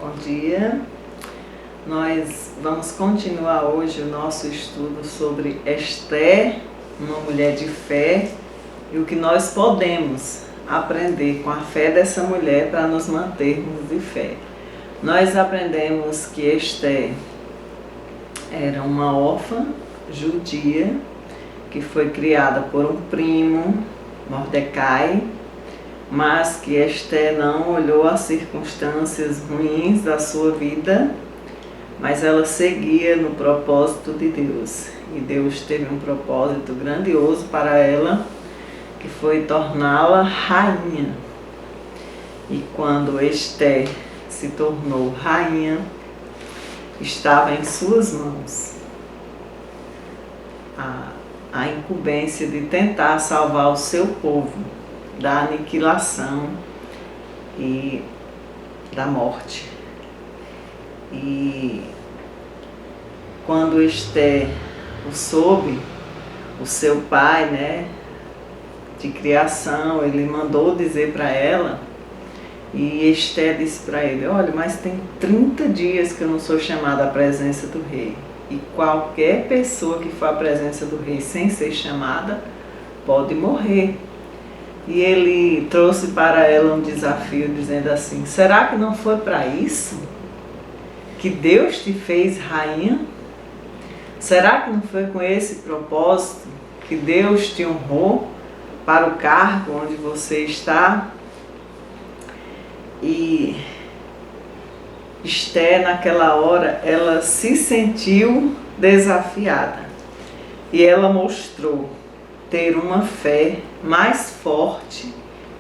Bom dia. Nós vamos continuar hoje o nosso estudo sobre Esther, uma mulher de fé, e o que nós podemos aprender com a fé dessa mulher para nos mantermos de fé. Nós aprendemos que Esther era uma órfã judia que foi criada por um primo, Mordecai, mas que Esther não olhou as circunstâncias ruins da sua vida, mas ela seguia no propósito de Deus. E Deus teve um propósito grandioso para ela, que foi torná-la rainha. E quando Esther se tornou rainha, estava em suas mãos a incumbência de tentar salvar o seu povo da aniquilação e da morte. E quando Esther o soube, o seu pai, de criação, ele mandou dizer para ela, e Esther disse para ele: olha, mas tem 30 dias que eu não sou chamada à presença do rei, e qualquer pessoa que for à presença do rei sem ser chamada pode morrer. E ele trouxe para ela um desafio dizendo assim: será que não foi para isso que Deus te fez rainha? Será que não foi com esse propósito que Deus te honrou para o cargo onde você está? E Esther, naquela hora, ela se sentiu desafiada e ela mostrou ter uma fé mais forte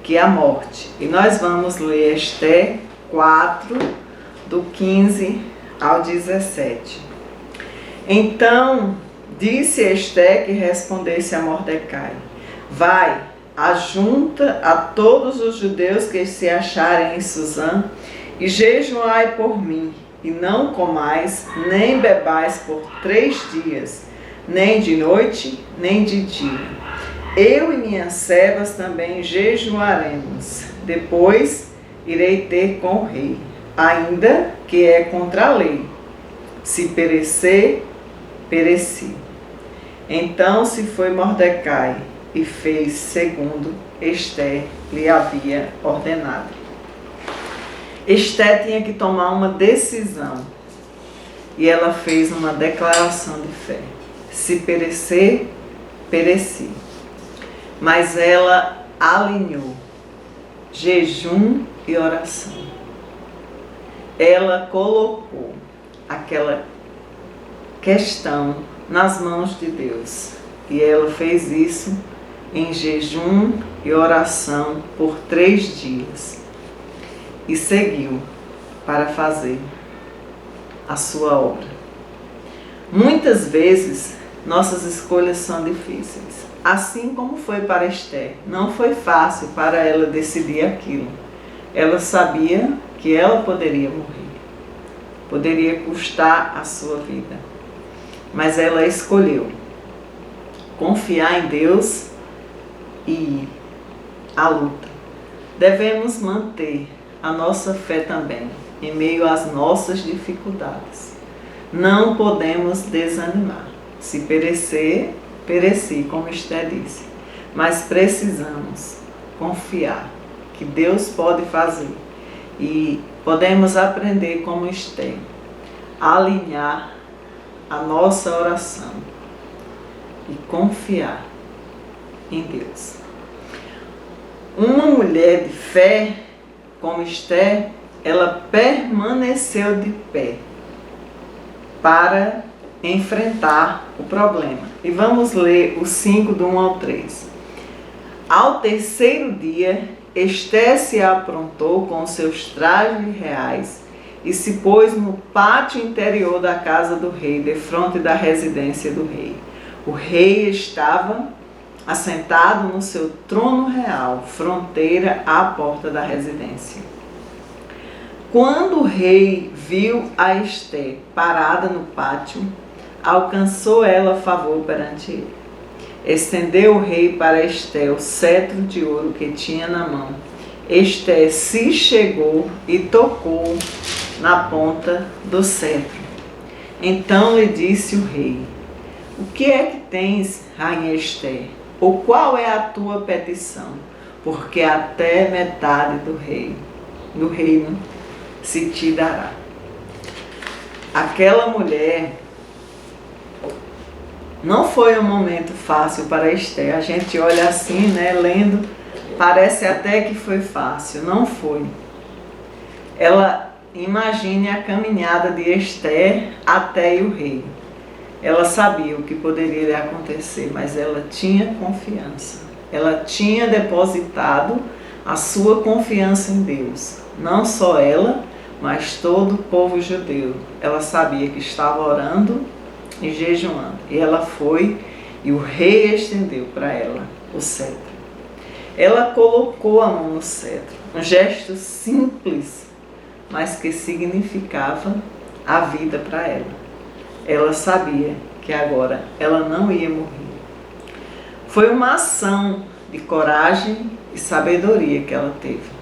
que a morte. E nós vamos ler Esther 4, do 15 ao 17. Então disse Esther que respondesse a Mordecai: vai, ajunta a todos os judeus que se acharem em Susã e jejuai por mim, e não comais nem bebais por 3 dias, nem de noite, nem de dia. Eu e minhas servas também jejuaremos. Depois irei ter com o rei, ainda que é contra a lei. Se perecer, pereci. Então se foi Mordecai e fez segundo Esther lhe havia ordenado. Esther tinha que tomar uma decisão e ela fez uma declaração de fé. Se perecer, pereci. Mas ela alinhou jejum e oração. Ela colocou aquela questão nas mãos de Deus. E ela fez isso em jejum e oração por 3 dias. E seguiu para fazer a sua obra. Muitas vezes nossas escolhas são difíceis, assim como foi para Esther. Não foi fácil para ela decidir aquilo. Ela sabia que ela poderia morrer, poderia custar a sua vida, mas ela escolheu confiar em Deus e ir à luta. Devemos manter a nossa fé também em meio às nossas dificuldades. Não podemos desanimar. Se perecer, pereci, como Esther disse. Mas precisamos confiar que Deus pode fazer. E podemos aprender como Esther, a alinhar a nossa oração e confiar em Deus. Uma mulher de fé como Esther, ela permaneceu de pé para enfrentar o problema. E vamos ler o 5, do 1 ao 3. Ao 3º dia, Esther se aprontou com seus trajes reais e se pôs no pátio interior da casa do rei, defronte da residência do rei. O rei estava assentado no seu trono real, fronteira à porta da residência. Quando o rei viu a Esther parada no pátio, alcançou ela favor perante ele. Estendeu o rei para Esther o cetro de ouro que tinha na mão. Esther se chegou e tocou na ponta do cetro. Então lhe disse o rei: o que é que tens, rainha Ester? Ou qual é a tua petição? Porque até metade do reino se te dará. Aquela mulher, não foi um momento fácil para Ester. A gente olha assim, né, lendo, parece até que foi fácil. Não foi. Imagine a caminhada de Ester até o rei. Ela sabia o que poderia lhe acontecer, mas ela tinha confiança. Ela tinha depositado a sua confiança em Deus. Não só ela, mas todo o povo judeu. Ela sabia que estava orando e jejuando. E ela foi e o rei estendeu para ela o cetro. Ela colocou a mão no cetro. Um gesto simples, mas que significava a vida para ela. Ela sabia que agora ela não ia morrer. Foi uma ação de coragem e sabedoria que ela teve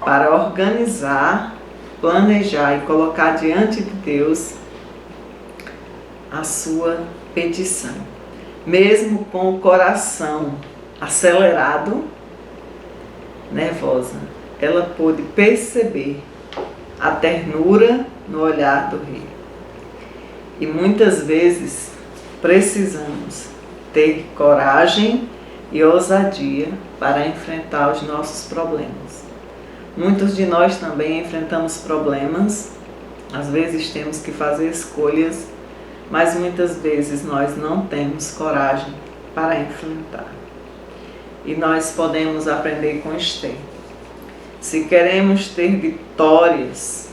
para organizar, planejar e colocar diante de Deus a sua petição. Mesmo com o coração acelerado, nervosa, ela pôde perceber a ternura no olhar do rei. E muitas vezes precisamos ter coragem e ousadia para enfrentar os nossos problemas. Muitos de nós também enfrentamos problemas, às vezes temos que fazer escolhas, mas muitas vezes nós não temos coragem para enfrentar. E nós podemos aprender com Ester. Se queremos ter vitórias,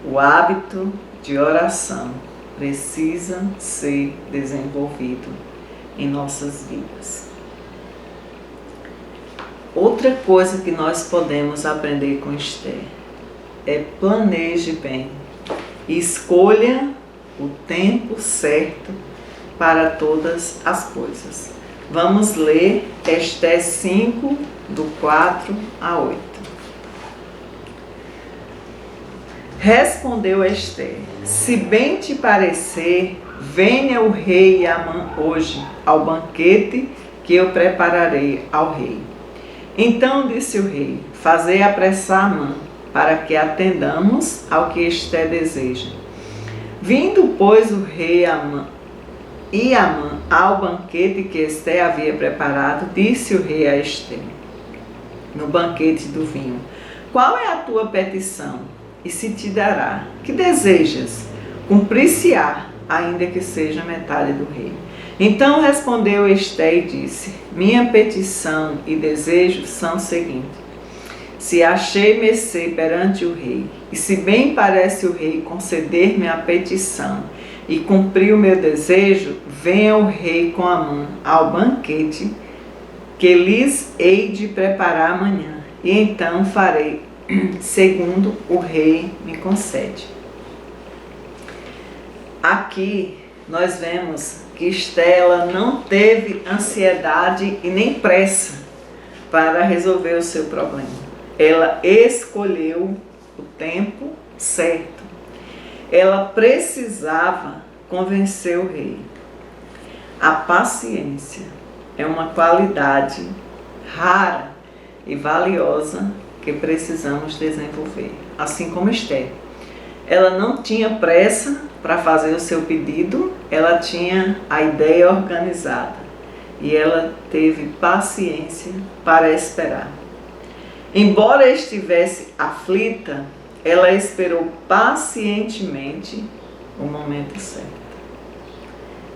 o hábito de oração precisa ser desenvolvido em nossas vidas. Outra coisa que nós podemos aprender com Ester é planeje bem e escolha o tempo certo para todas as coisas. Vamos ler Ester 5, do 4 a 8. Respondeu Ester: se bem te parecer, venha o rei Amã hoje ao banquete que eu prepararei ao rei. Então disse o rei: fazei apressar Amã, para que atendamos ao que Ester deseja. Vindo, pois, o rei Amã ao banquete que Ester havia preparado, disse o rei a Ester, no banquete do vinho: qual é a tua petição? E se te dará. Que desejas? Cumprir-se-á, ainda que seja metade do rei. Então respondeu Ester e disse: minha petição e desejo são os seguintes: se achei mercê perante o rei, e se bem parece o rei conceder-me a petição e cumprir o meu desejo, venha o rei com Amã ao banquete que lhes hei de preparar amanhã, e então farei segundo o rei me concede. Aqui nós vemos que Ester não teve ansiedade e nem pressa para resolver o seu problema. Ela escolheu o tempo certo. Ela precisava convencer o rei. A paciência é uma qualidade rara e valiosa que precisamos desenvolver, assim como Ester. Ela não tinha pressa para fazer o seu pedido, ela tinha a ideia organizada e ela teve paciência para esperar. Embora estivesse aflita, ela esperou pacientemente o momento certo.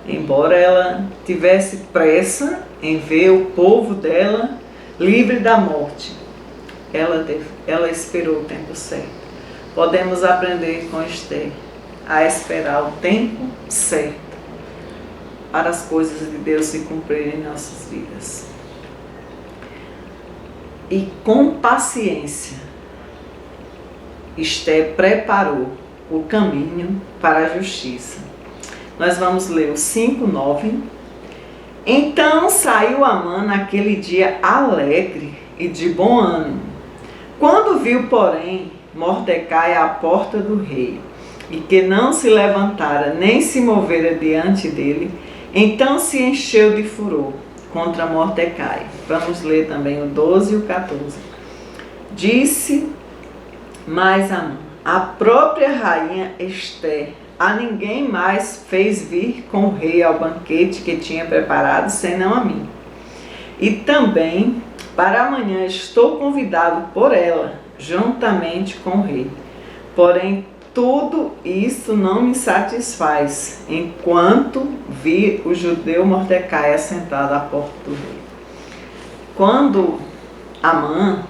Embora ela tivesse pressa em ver o povo dela livre da morte, ela esperou o tempo certo. Podemos aprender com Ester a esperar o tempo certo para as coisas de Deus se cumprirem em nossas vidas. E com paciência, Ester preparou o caminho para a justiça. Nós vamos ler o 5:9. Então saiu Amã naquele dia alegre e de bom ânimo. Quando viu, porém, Mordecai à porta do rei, e que não se levantara nem se movera diante dele, então se encheu de furor contra Mordecai. Vamos ler também o 12 e o 14. Disse mais Amã: a própria rainha Ester a ninguém mais fez vir com o rei ao banquete que tinha preparado, senão a mim. E também para amanhã estou convidado por ela, juntamente com o rei. Porém, tudo isso não me satisfaz, enquanto vi o judeu Mordecai assentado à porta do rei. Quando Amã,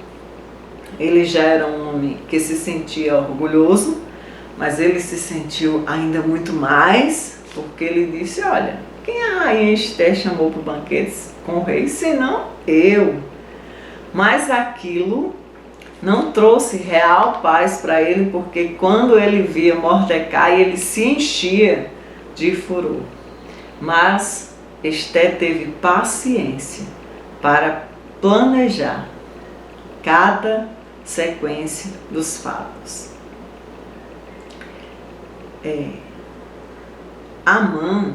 ele já era um homem que se sentia orgulhoso, mas ele se sentiu ainda muito mais, porque ele disse: olha, quem a rainha Ester chamou para o banquete com o rei, senão eu? Mas aquilo não trouxe real paz para ele, porque quando ele via Mordecai, ele se enchia de furor. Mas Ester teve paciência para planejar cada sequência dos fatos. Amã,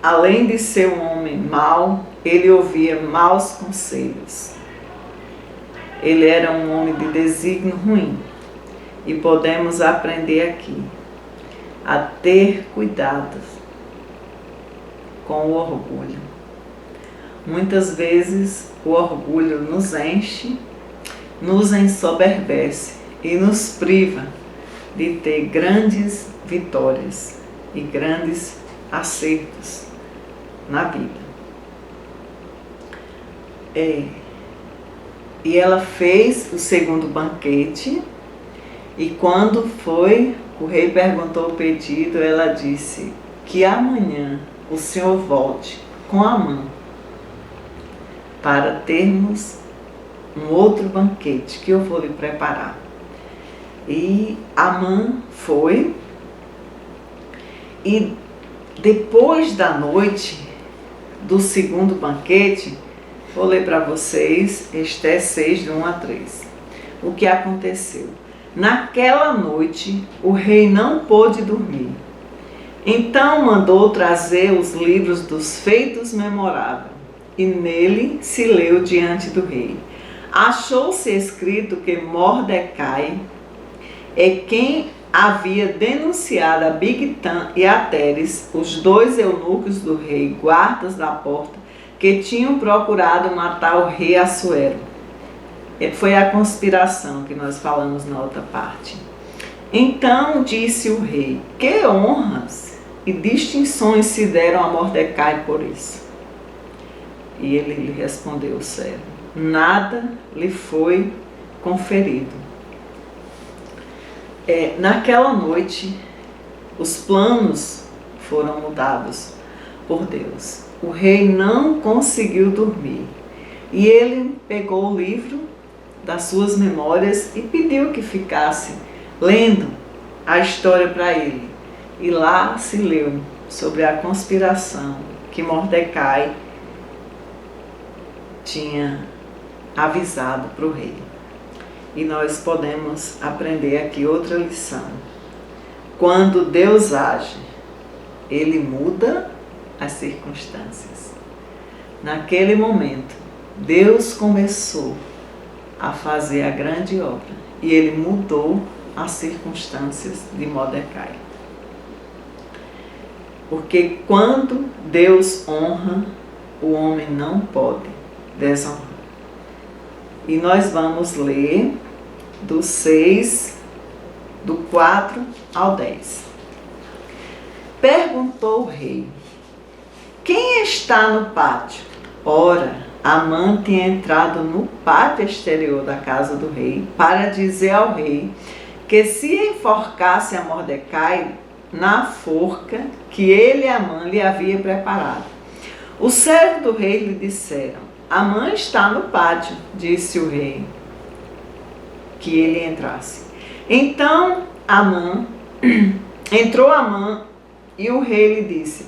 além de ser um homem mau, ele ouvia maus conselhos. Ele era um homem de desígnio ruim. E podemos aprender aqui a ter cuidado com o orgulho. Muitas vezes o orgulho nos enche, nos ensoberbece e nos priva de ter grandes vitórias e grandes acertos na vida. E ela fez o segundo banquete, e quando o rei perguntou o pedido, ela disse que amanhã o Senhor volte com Amã para termos um outro banquete que eu vou lhe preparar. E Amã foi, e depois da noite do segundo banquete, vou ler para vocês Ester 6, de 1 a 3. O que aconteceu? Naquela noite, o rei não pôde dormir. Então mandou trazer os livros dos feitos memoráveis, e nele se leu diante do rei. Achou-se escrito que Mordecai é quem havia denunciado a Bigtan e a Teres, os dois eunucos do rei, guardas da porta, que tinham procurado matar o rei Assuero. Foi a conspiração que nós falamos na outra parte. Então disse o rei: que honras e distinções se deram a Mordecai por isso? E ele lhe respondeu: sério, nada lhe foi conferido. Naquela noite, os planos foram mudados por Deus. O rei não conseguiu dormir. E ele pegou o livro das suas memórias e pediu que ficasse lendo a história para ele. E lá se leu sobre a conspiração que Mordecai tinha avisado para o rei. E nós podemos aprender aqui outra lição. Quando Deus age, Ele muda as circunstâncias. Naquele momento, Deus começou a fazer a grande obra e Ele mudou as circunstâncias de Mordecai. Porque quando Deus honra, o homem não pode desonrar. E nós vamos ler do 6, do 4 ao 10. Perguntou o rei: quem está no pátio? Ora, Amã tinha entrado no pátio exterior da casa do rei para dizer ao rei que se enforcasse a Mordecai na forca que ele e Amã lhe havia preparado. O servo do rei lhe disseram: Amã está no pátio, disse o rei, que ele entrasse. Então entrou Amã e o rei lhe disse: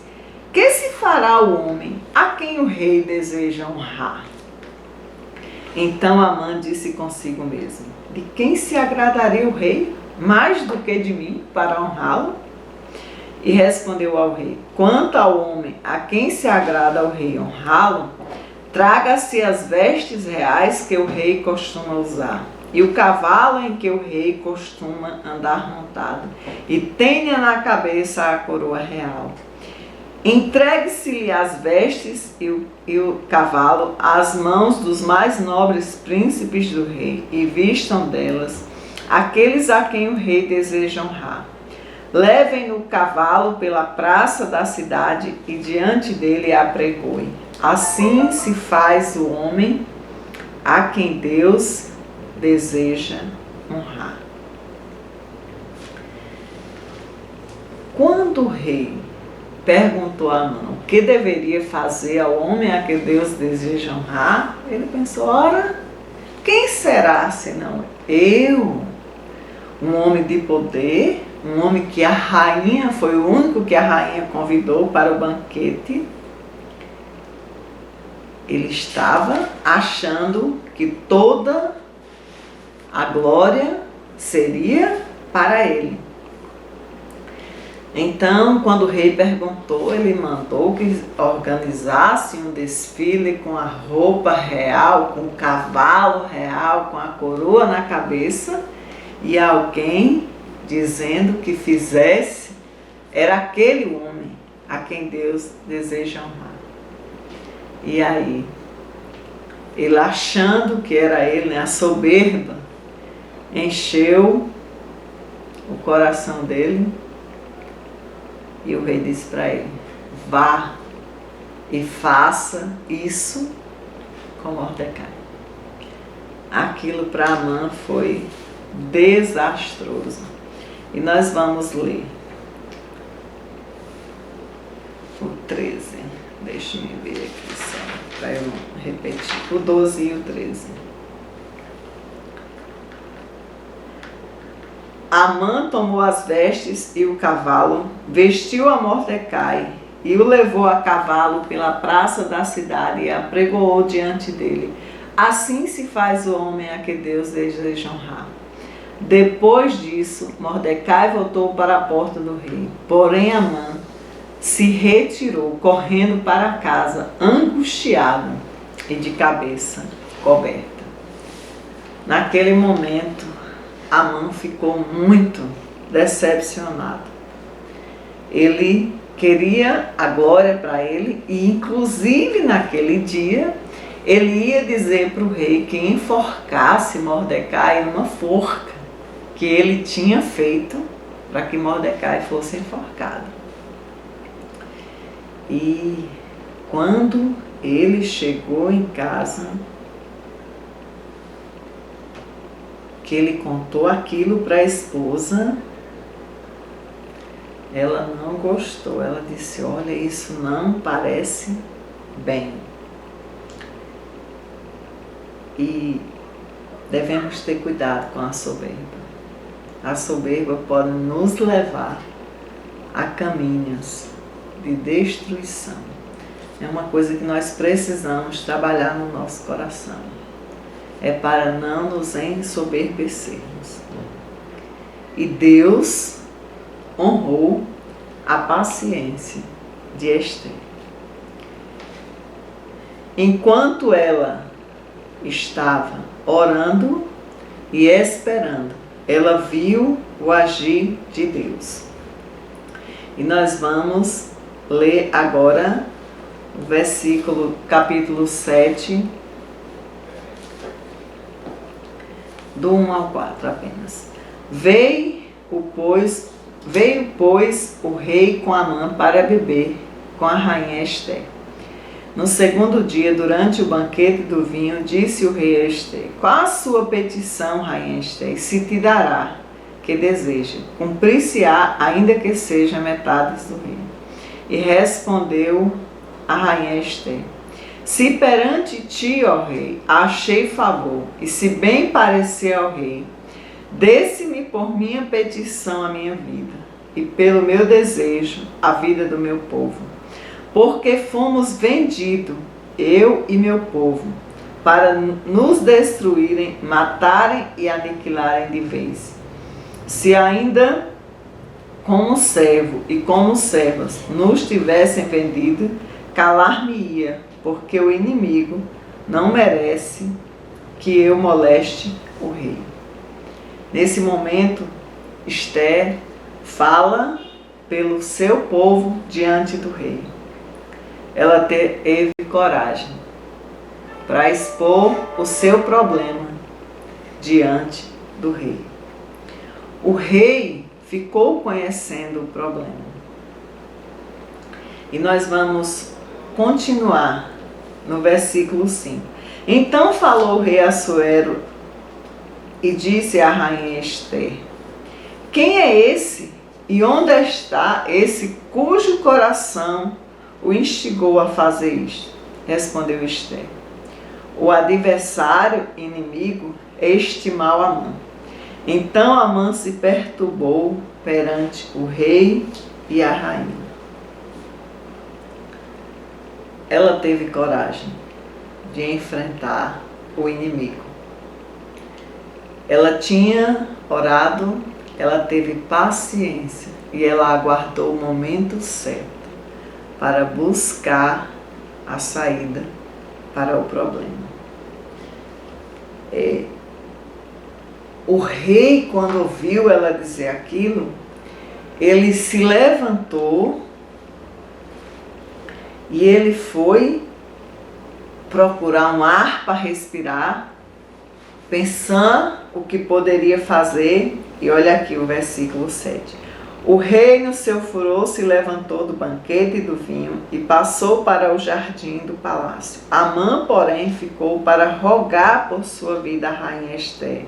que se fará o homem a quem o rei deseja honrar? Então Amã disse consigo mesmo: de quem se agradaria o rei mais do que de mim para honrá-lo? E respondeu ao rei: quanto ao homem a quem se agrada ao rei honrá-lo, traga-se as vestes reais que o rei costuma usar, e o cavalo em que o rei costuma andar montado, e tenha na cabeça a coroa real. Entregue-se-lhe as vestes e o cavalo às mãos dos mais nobres príncipes do rei, e vistam delas aqueles a quem o rei deseja honrar. Levem o cavalo pela praça da cidade e diante dele apregoem. Assim se faz o homem a quem Deus deseja honrar. Quando o rei perguntou a Amã o que deveria fazer ao homem a quem Deus deseja honrar, ele pensou: ora, quem será senão eu, um homem de poder, um homem que a rainha, foi o único que a rainha convidou para o banquete? Ele estava achando que toda a glória seria para ele. Então, quando o rei perguntou, ele mandou que organizasse um desfile com a roupa real, com o cavalo real, com a coroa na cabeça, e alguém dizendo que fizesse, era aquele homem a quem Deus deseja honrar. E aí, ele achando que era ele, né, a soberba, encheu o coração dele, e o rei disse para ele: vá e faça isso com Mordecai. Aquilo para Amã foi desastroso. E nós vamos ler o 13. Deixa-me ver aqui só, para eu não repetir. O 12 e o 13. Amã tomou as vestes e o cavalo, vestiu a Mordecai e o levou a cavalo pela praça da cidade e apregoou diante dele. Assim se faz o homem a que Deus deseja honrar. Depois disso, Mordecai voltou para a porta do rei. Porém, Amã se retirou, correndo para casa, angustiado e de cabeça coberta. Naquele momento, Amã ficou muito decepcionado. Ele queria a glória para ele e, inclusive, naquele dia, ele ia dizer para o rei que enforcasse Mordecai numa forca que ele tinha feito para que Mordecai fosse enforcado. E quando ele chegou em casa, que ele contou aquilo para a esposa, ela não gostou. Ela disse: olha, isso não parece bem. E devemos ter cuidado com a soberba. A soberba pode nos levar a caminhos de destruição. É uma coisa que nós precisamos trabalhar no nosso coração. É para não nos ensoberbecermos. E Deus honrou a paciência de Esther. Enquanto ela estava orando e esperando, ela viu o agir de Deus. E nós vamos ler agora o versículo, capítulo 7, do 1 ao 4 apenas. Veio, pois, o rei com Amã para beber com a rainha Esther. No segundo dia, durante o banquete do vinho, disse o rei a Esther: qual a sua petição, rainha Esther? Se te dará que deseja, cumprir-se-á, ainda que seja metade do reino. E respondeu a rainha Esther: se perante ti, ó rei, achei favor, e se bem parecer ao rei, desse-me por minha petição a minha vida, e pelo meu desejo a vida do meu povo. Porque fomos vendidos, eu e meu povo, para nos destruírem, matarem e aniquilarem de vez. Se ainda como servo e como servas nos tivessem vendido, calar-me-ia, porque o inimigo não merece que eu moleste o rei. Nesse momento, Esther fala pelo seu povo diante do rei. Ela teve coragem para expor o seu problema diante do rei. O rei ficou conhecendo o problema. E nós vamos continuar no versículo 5. Então falou o rei Assuero e disse à rainha Esther: quem é esse e onde está esse cujo coração o instigou a fazer isto? Respondeu Esther: o adversário inimigo é este mau Amã. Então Amã se perturbou perante o rei e a rainha. Ela teve coragem de enfrentar o inimigo. Ela tinha orado, ela teve paciência e ela aguardou o momento certo para buscar a saída para o problema. O rei, quando ouviu ela dizer aquilo, ele se levantou e ele foi procurar um ar para respirar, pensando o que poderia fazer. E olha aqui o versículo 7. O rei, no seu furor, se levantou do banquete e do vinho e passou para o jardim do palácio. Amã, porém, ficou para rogar por sua vida a rainha Esther,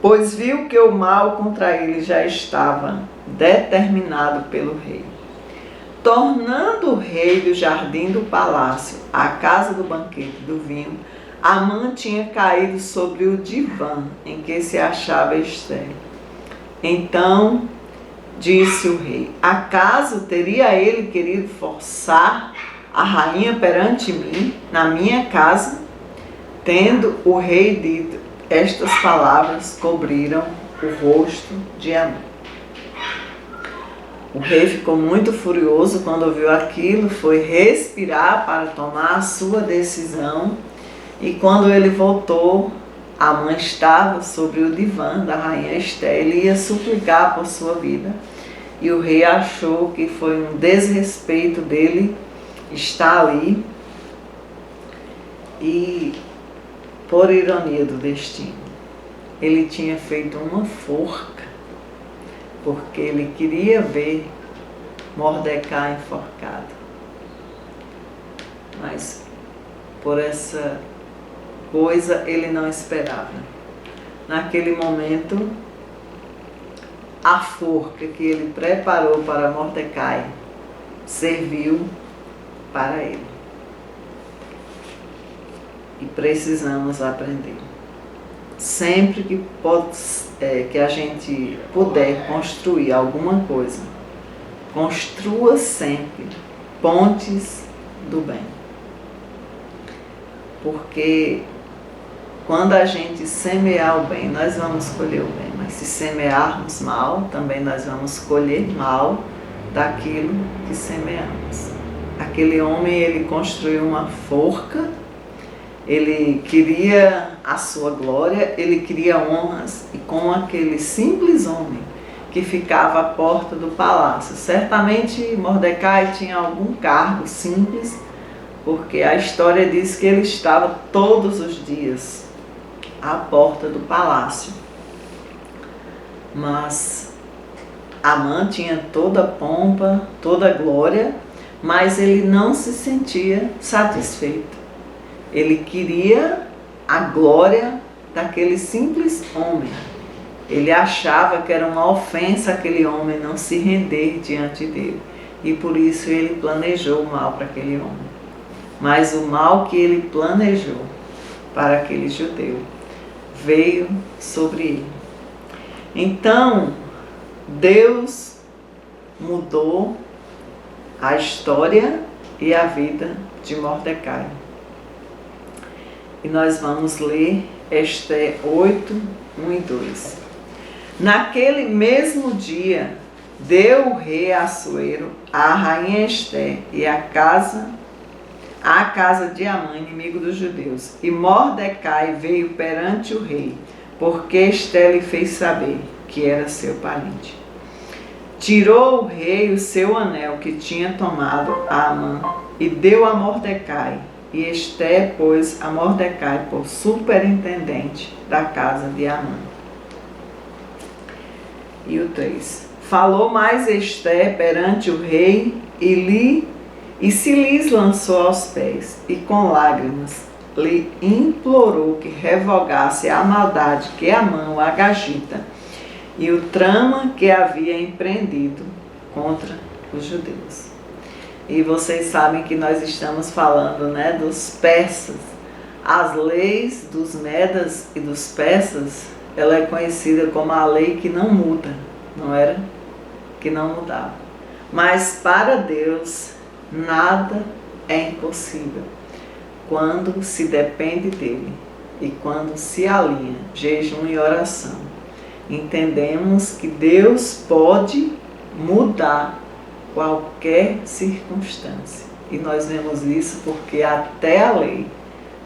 pois viu que o mal contra ele já estava determinado pelo rei. Tornando o rei do jardim do palácio à casa do banquete do vinho, Amã tinha caído sobre o divã em que se achava Esther. Então disse o rei: acaso teria ele querido forçar a rainha perante mim, na minha casa? Tendo o rei dito estas palavras, cobriram o rosto de Amã. O rei ficou muito furioso quando ouviu aquilo, foi respirar para tomar a sua decisão, e quando ele voltou, Amã estava sobre o divã da rainha Esther. Ele ia suplicar por sua vida, e o rei achou que foi um desrespeito dele estar ali, e por ironia do destino, ele tinha feito uma forca, porque ele queria ver Mordecai enforcado. Mas por essa coisa ele não esperava. Naquele momento, a forca que ele preparou para Mordecai serviu para ele. E precisamos aprender. Sempre que a gente puder construir alguma coisa, construa sempre pontes do bem. Porque quando a gente semear o bem, nós vamos colher o bem. Mas se semearmos mal, também nós vamos colher mal daquilo que semeamos. Aquele homem, ele construiu uma forca, ele queria a sua glória, ele queria honras, e com aquele simples homem que ficava à porta do palácio. Certamente Mordecai tinha algum cargo simples, porque a história diz que ele estava todos os dias à porta do palácio. Mas Amã tinha toda a pompa, toda a glória, mas ele não se sentia satisfeito. Ele queria a glória daquele simples homem. Ele achava que era uma ofensa aquele homem não se render diante dele. E por isso ele planejou o mal para aquele homem. Mas o mal que ele planejou para aquele judeu veio sobre ele. Então, Deus mudou a história e a vida de Mordecai. E nós vamos ler Ester 8, 1 e 2. Naquele mesmo dia, deu o rei Assuero à rainha Ester e à casa de Amã, inimigo dos judeus. E Mordecai veio perante o rei, porque Ester lhe fez saber que era seu parente. Tirou o rei o seu anel que tinha tomado a Amã e deu a Mordecai. E Ester pôs a Mordecai por superintendente da casa de Amã. E o 3. Falou mais Ester perante o rei e se lhes lançou aos pés, e com lágrimas lhe implorou que revogasse a maldade que Amã, o agagita, e o trama que havia empreendido contra os judeus. E vocês sabem que nós estamos falando, dos persas. As leis dos medas e dos persas, ela é conhecida como a lei que não muda, não era? Que não mudava. Mas para Deus, nada é impossível quando se depende dele e quando se alinha jejum e oração. Entendemos que Deus pode mudar qualquer circunstância. E nós vemos isso porque até a lei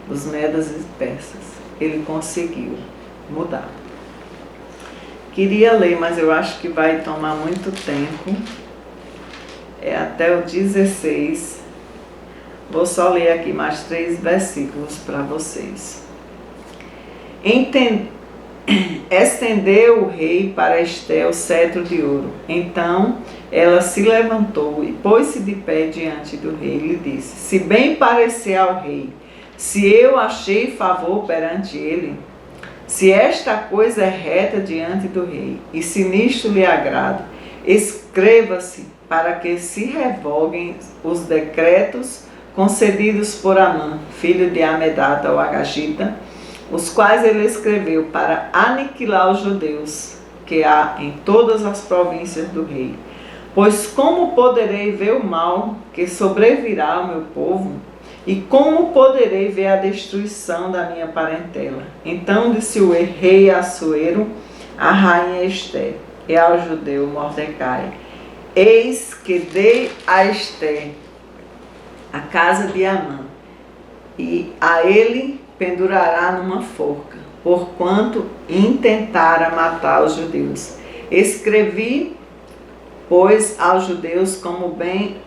dos medas e persas ele conseguiu mudar. Queria ler, mas eu acho que vai tomar muito tempo. É até o 16. Vou só ler aqui mais 3 versículos para vocês. Estendeu o rei para Ester o cetro de ouro. Então ela se levantou e pôs-se de pé diante do rei e lhe disse: se bem parecer ao rei, se eu achei favor perante ele, se esta coisa é reta diante do rei, e se nisto lhe agrada, escreva-se para que se revoguem os decretos concedidos por Amã, filho de Amedata, o agagita, os quais ele escreveu para aniquilar os judeus que há em todas as províncias do rei. Pois como poderei ver o mal que sobrevirá ao meu povo? E como poderei ver a destruição da minha parentela? Então disse o rei Assuero à rainha Ester e ao judeu Mordecai: eis que dei a Ester a casa de Amã, e a ele pendurará numa forca, porquanto intentara matar os judeus. Escrevei, pois, aos judeus como bem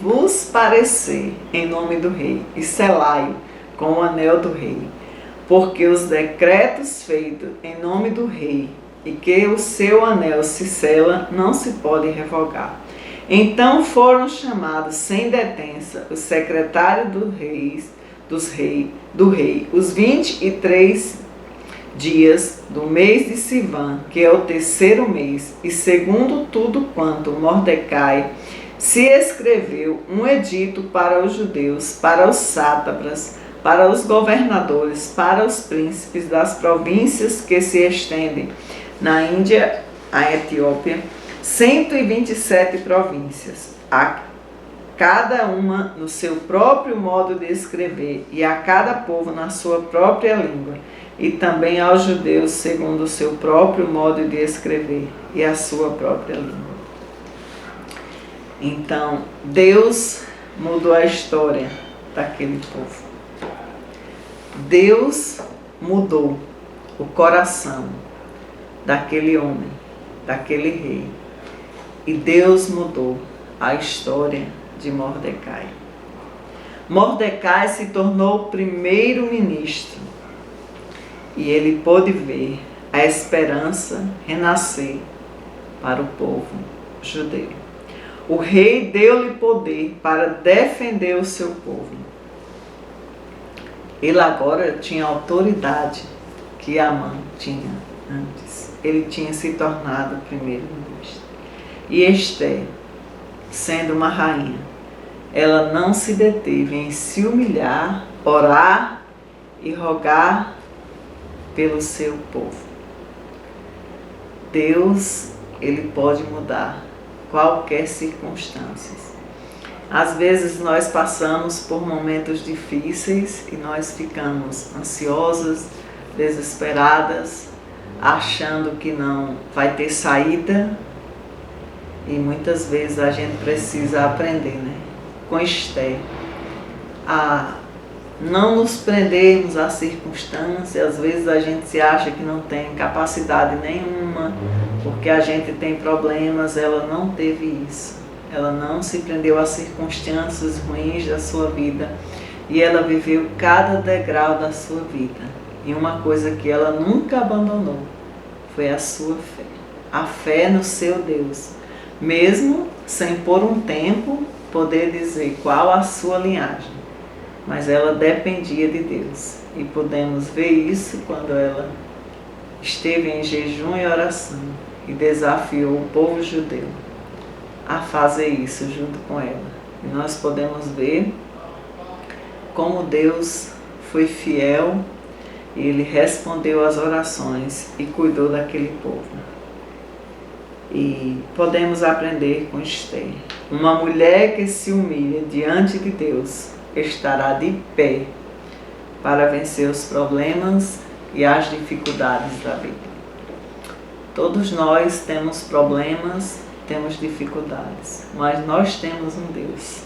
vos parecer, em nome do rei, e selai-o com o anel do rei, porque os decretos feitos em nome do rei, e que o seu anel se sela, não se pode revogar. Então foram chamados sem detença os secretários do rei, os 23 dias do mês de Sivan, que é o 3º mês, e segundo tudo quanto Mordecai se escreveu um edito para os judeus, para os sátrapas, para os governadores, para os príncipes das províncias que se estendem na Índia, a Etiópia, 127 províncias, a cada uma no seu próprio modo de escrever, e a cada povo na sua própria língua, e também aos judeus segundo o seu próprio modo de escrever e a sua própria língua. Então, Deus mudou a história daquele povo. Deus mudou o coração daquele homem, daquele rei. E Deus mudou a história de Mordecai. Mordecai se tornou o primeiro-ministro e ele pôde ver a esperança renascer para o povo judeu. O rei deu-lhe poder para defender o seu povo. Ele agora tinha a autoridade que Amã tinha antes. Ele tinha se tornado primeiro-ministro. E Ester, sendo uma rainha, ela não se deteve em se humilhar, orar e rogar pelo seu povo. Deus, ele pode mudar qualquer circunstância. Às vezes nós passamos por momentos difíceis e nós ficamos ansiosas, desesperadas, achando que não vai ter saída, e muitas vezes a gente precisa aprender, com Esther, a não nos prendermos às circunstâncias. Às vezes a gente se acha que não tem capacidade nenhuma, porque a gente tem problemas. Ela não teve isso. Ela não se prendeu às circunstâncias ruins da sua vida, e ela viveu cada degrau da sua vida. E uma coisa que ela nunca abandonou foi a sua fé. A fé no seu Deus. Mesmo sem por um tempo poder dizer qual a sua linhagem, mas ela dependia de Deus. E podemos ver isso quando ela esteve em jejum e oração e desafiou o povo judeu a fazer isso junto com ela. E nós podemos ver como Deus foi fiel, e Ele respondeu às orações e cuidou daquele povo. E podemos aprender com Esther. Uma mulher que se humilha diante de Deus estará de pé para vencer os problemas e as dificuldades da vida. Todos nós temos problemas, temos dificuldades, mas nós temos um Deus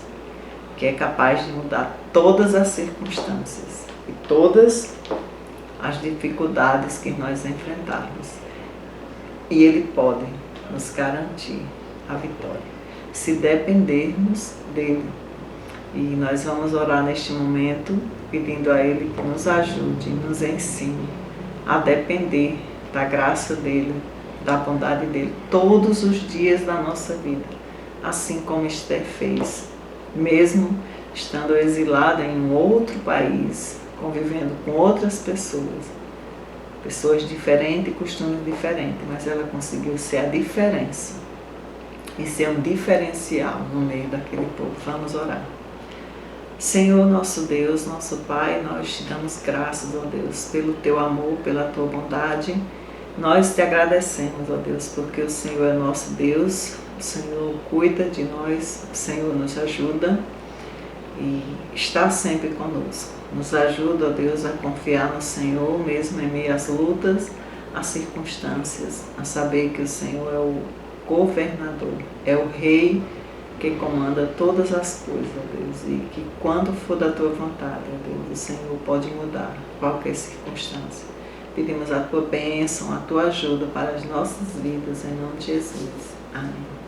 que é capaz de mudar todas as circunstâncias e todas as dificuldades que nós enfrentarmos. E Ele pode nos garantir a vitória, se dependermos dEle. E nós vamos orar neste momento, pedindo a Ele que nos ajude, nos ensine a depender da graça dEle, da bondade dEle, todos os dias da nossa vida, assim como Esther fez, mesmo estando exilada em um outro país, convivendo com outras pessoas diferentes, costumes diferentes, mas ela conseguiu ser a diferença e ser um diferencial no meio daquele povo. Vamos orar. Senhor, nosso Deus, nosso Pai, nós te damos graças, ó Deus, pelo Teu amor, pela Tua bondade. Nós te agradecemos, ó Deus, porque o Senhor é nosso Deus, o Senhor cuida de nós, o Senhor nos ajuda e está sempre conosco. Nos ajuda, ó Deus, a confiar no Senhor, mesmo em meio às lutas, às circunstâncias, a saber que o Senhor é o governador, é o Rei que comanda todas as coisas, ó Deus, e que quando for da Tua vontade, ó Deus, o Senhor pode mudar qualquer circunstância. Pedimos a Tua bênção, a Tua ajuda para as nossas vidas, em nome de Jesus. Amém.